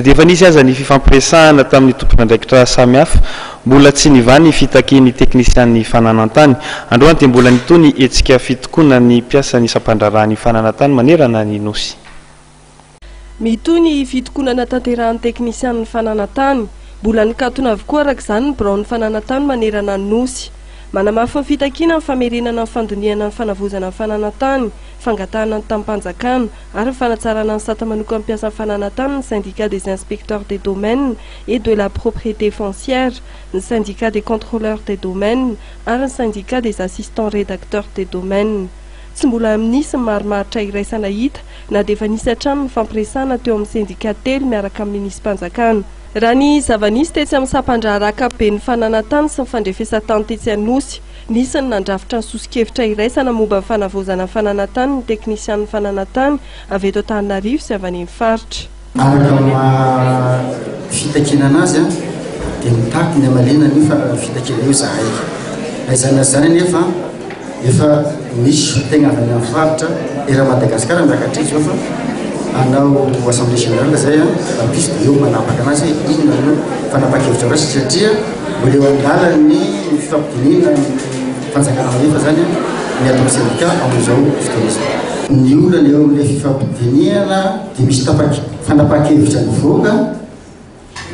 dia efa nisy aza ny fifampiresahana tamin'ny tompona andraikitra samihafa mbola tsy nivany fitakiany teknisian'ny fananantany androany dia mbola nitony etsika fitokoana ny mpiasany sampandrarahany fananantany manerana ny nosy mitony fitokonana tanterahan'ny teknisian'ny fananantany mbola nikatona avokoa araka izany ny braon'ny fananantany manerana ny nosy manamafy ny fitakiana ny famerenana ny fandoniana ny fanavozana ny fananantany fangatahana ny tampanjakana ary fanatsarana ny sata manoka mpiasa ny fananantany ny syndicat des inspecteurs des domaines et de la propriété foncière ny syndicat des contrôleurs des domaines ary ny syndicat des assistants rédacteurs des domaines tsy mbola nisy marimaritra iraisana hita na dia efa nisy hatrany ny fampiresahana teo amin'ny syndicat telo miaraka amin'ny minisym-panjakana raha ny zava-nisy tetsy amin'ny sampandraraka be ny fananantany sy ny fandrefesa-tany tetsy anosy nisy ny nandrafitra ny sosikevitra iraisana momba ny fanavozana ny fananantany ny teknisian'ny fananantany avy eto Antananarivo sy avy any amin'ny faritra araka fitakiana azy dia mitaky ny amalena ny fitakina io zahay aizana zany nefa efa misy tegna avy any amin'ny faritra era Madagasikara miakatry izy fa anao assemblée générale zay ampisy eo manapaka anazy inona no fanapakevitra rasy satria mbola eo andala ny fifampidinina fanjakana rehefa zany ny atao syndicat amin'izao fotoana izao ny olana eo amin'ilay fifampidinihana dia misy fanapakevitra mivoaka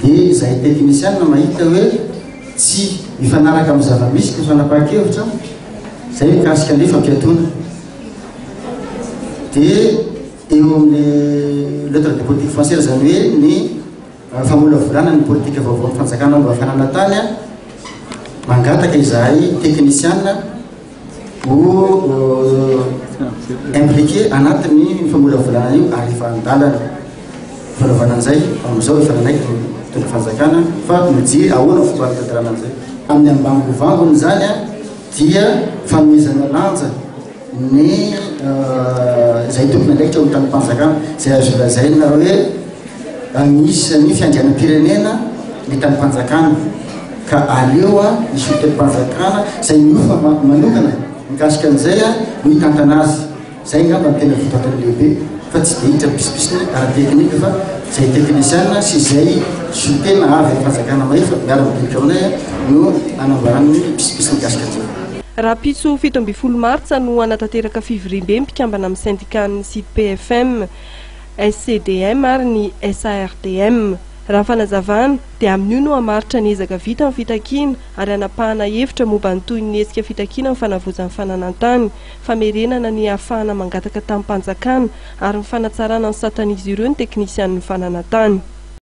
dia izay teknisianina mahita hoe tsy mifanaraka amin'ny zava-misy ny fanapakevitra zay mikasika an'ilay fampiatona dia eo amin'ny lettre de politique foncière zany hoe ny famolavolana ny politika vaovao fanjakana mba fananantany mangataka izahay teknisianina ho impliqué anatin'ny famolavolana io ary efa andalana fanaovana an'izay amin'izao efa nanaiky tondra fanjakana fa mijery ahoana fomba tanterana an'izay amin'ny ambangovangony zany dia fanomezana lanja ny zay tokony andraikitra eo amin'ny tanympanjakana zay azo lazaina hoe anisan'ny fiandrianam-pirenena ny tanympanjakana ka aleo ny sotenim-panjakana zay miofa manokana mikasika an'izay no hitantana azy zay ngamba ny tena votoatany lehibe fa tsy dia hitra pispisiny ara-teknika fa zay teknisianina sy zay sotena avy amin'ny fanjakana maefa miara-madinika aminay no anambarany pispisy mikasika an'izay raha pitso 17 martsa no anatanteraka fivirimbe mpikambana amin'ny syndicat-ny SIPFM, SCDM ary ny SARDM. Raha fanazavana dia amin'io no hamaritra ny ezaka vita amin'ny fitakiana ary anapahana hevitra momba ny toy ny hetsika fitakiana amin'ny fanavozan'ny fananantany, famerenana ny ahafahana mangataka tamin'ny mpanjakana ary ny fanatsarana ny satan'izy ireo ny teknisian'ny fananantany.